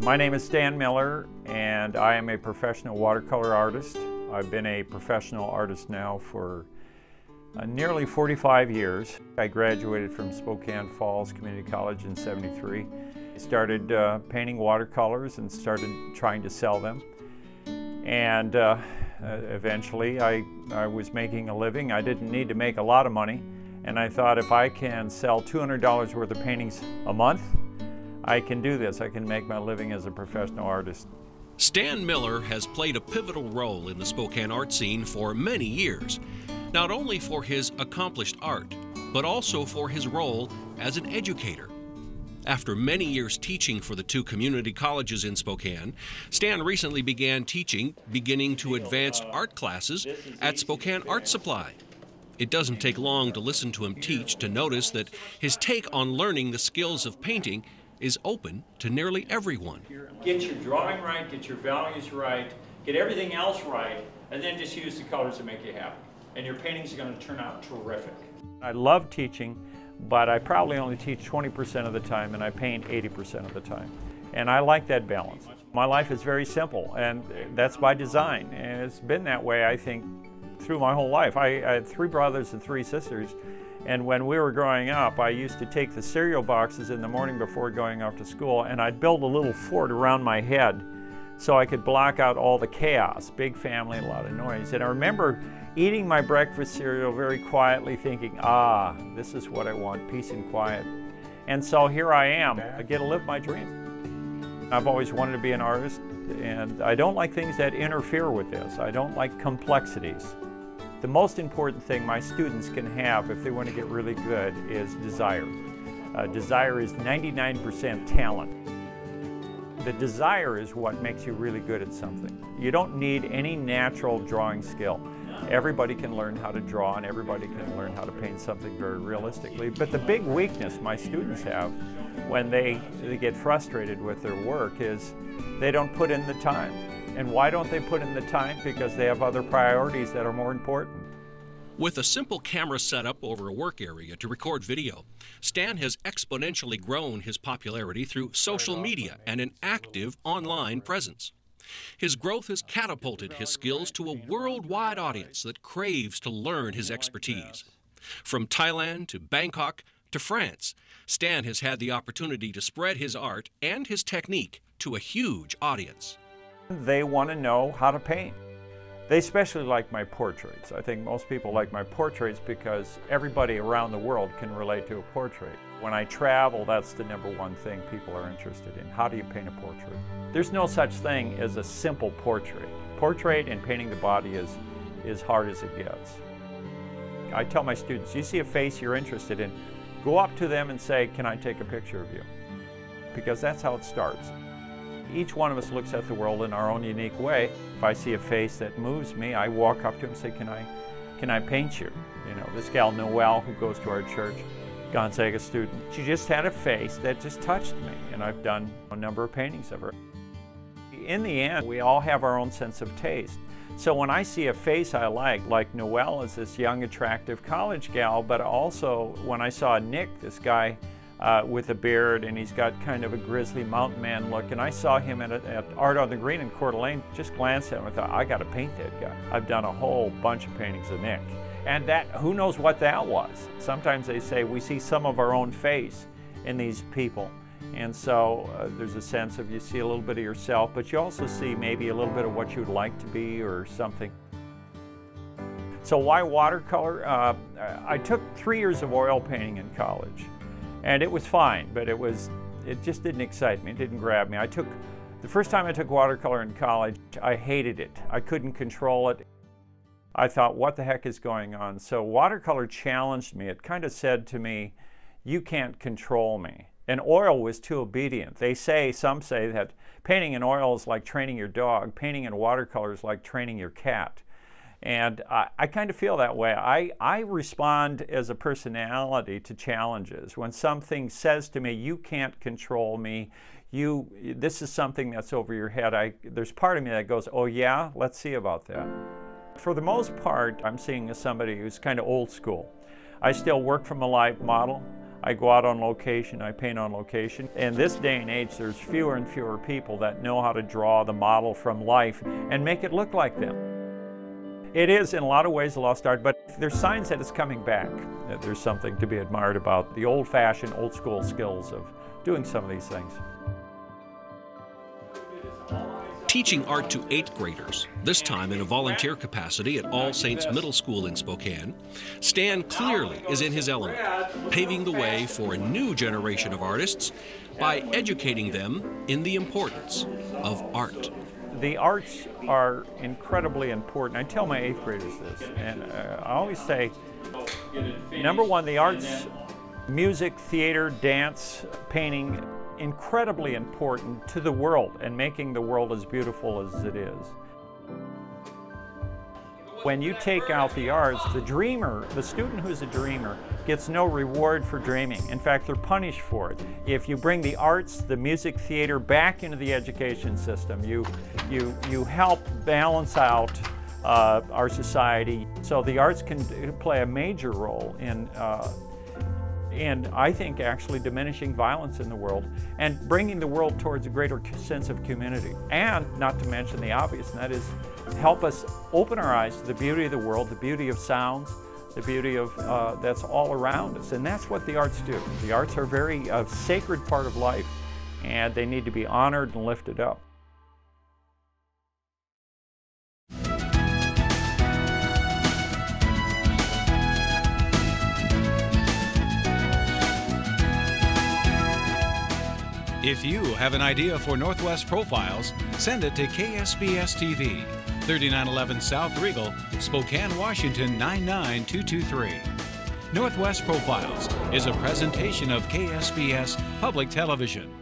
My name is Stan Miller, and I am a professional watercolor artist. I've been a professional artist now for nearly 45 years. I graduated from Spokane Falls Community College in '73. I started painting watercolors and started trying to sell them. And eventually I was making a living. I didn't need to make a lot of money. And I thought, if I can sell $200 worth of paintings a month, I can do this. I can make my living as a professional artist. Stan Miller has played a pivotal role in the Spokane art scene for many years, not only for his accomplished art, but also for his role as an educator. After many years teaching for the two community colleges in Spokane, Stan recently began teaching beginning to advanced art classes at Spokane Art Supply. It doesn't take long to listen to him teach to notice that his take on learning the skills of painting is open to nearly everyone. Get your drawing right, get your values right, get everything else right, and then just use the colors that make you happy. And your paintings are going to turn out terrific. I love teaching, but I probably only teach 20% of the time, and I paint 80% of the time. And I like that balance. My life is very simple, and that's by design. And it's been that way, I think, through my whole life. I had 3 brothers and 3 sisters. And when we were growing up, I used to take the cereal boxes in the morning before going off to school, and I'd build a little fort around my head so I could block out all the chaos. Big family, a lot of noise. And I remember eating my breakfast cereal very quietly, thinking, this is what I want, peace and quiet. And so here I am. I get to live my dream. I've always wanted to be an artist, and I don't like things that interfere with this. I don't like complexities. The most important thing my students can have if they want to get really good is desire. Desire is 99% talent. The desire is what makes you really good at something. You don't need any natural drawing skill. Everybody can learn how to draw, and everybody can learn how to paint something very realistically. But the big weakness my students have when they get frustrated with their work is they don't put in the time. And why don't they put in the time? Because they have other priorities that are more important. With a simple camera setup over a work area to record video, Stan has exponentially grown his popularity through social media and an active online presence. His growth has catapulted his skills to a worldwide audience that craves to learn his expertise. From Thailand to Bangkok to France, Stan has had the opportunity to spread his art and his technique to a huge audience. They want to know how to paint. They especially like my portraits. I think most people like my portraits because everybody around the world can relate to a portrait. When I travel, that's the #1 thing people are interested in. How do you paint a portrait? There's no such thing as a simple portrait. Portrait and painting the body is as hard as it gets. I tell my students, you see a face you're interested in, go up to them and say, can I take a picture of you? Because that's how it starts. Each one of us looks at the world in our own unique way. If I see a face that moves me, I walk up to him and say, can I paint you? You know, this gal Noelle, who goes to our church, Gonzaga student, she just had a face that just touched me, and I've done a number of paintings of her. In the end, we all have our own sense of taste. So when I see a face I like Noelle is this young, attractive college gal, but also when I saw Nick, this guy with a beard, and he's got kind of a grizzly mountain man look, and I saw him at Art on the Green in Coeur d'Alene, just glanced at him and thought, I gotta paint that guy. I've done a whole bunch of paintings of Nick. And that, who knows what that was? Sometimes they say we see some of our own face in these people. And so there's a sense of you see a little bit of yourself, but you also see maybe a little bit of what you'd like to be or something. So why watercolor? I took 3 years of oil painting in college. And it was fine, but it just didn't excite me, it didn't grab me. The first time I took watercolor in college, I hated it. I couldn't control it. I thought, what the heck is going on? So watercolor challenged me. It kind of said to me, you can't control me. And oil was too obedient. Some say that painting in oil is like training your dog. Painting in watercolor is like training your cat. And I kind of feel that way. I respond as a personality to challenges. When something says to me, you can't control me, this is something that's over your head, there's part of me that goes, oh yeah, let's see about that. For the most part, I'm seeing as somebody who's kind of old school. I still work from a live model. I go out on location, I paint on location. In this day and age, there's fewer and fewer people that know how to draw the model from life and make it look like them. It is, in a lot of ways, a lost art, but there's signs that it's coming back. That there's something to be admired about the old-fashioned, old-school skills of doing some of these things. Teaching art to 8th graders, this time in a volunteer capacity at All Saints Middle School in Spokane, Stan clearly is in his element, paving the way for a new generation of artists by educating them in the importance of art. The arts are incredibly important. I tell my 8th graders this, and I always say, number one, the arts, music, theater, dance, painting, incredibly important to the world and making the world as beautiful as it is. When you take out the arts, the dreamer, the student who's a dreamer, gets no reward for dreaming. In fact, they're punished for it. If you bring the arts, the music, theater back into the education system, you help balance out our society. So the arts can play a major role in and I think actually diminishing violence in the world and bringing the world towards a greater sense of community. And not to mention the obvious, and that is help us open our eyes to the beauty of the world, the beauty of sounds, the beauty of that's all around us. And that's what the arts do. The arts are a sacred part of life, and they need to be honored and lifted up. If you have an idea for Northwest Profiles, send it to KSPS TV, 3911 South Regal, Spokane, Washington 99223. Northwest Profiles is a presentation of KSPS Public Television.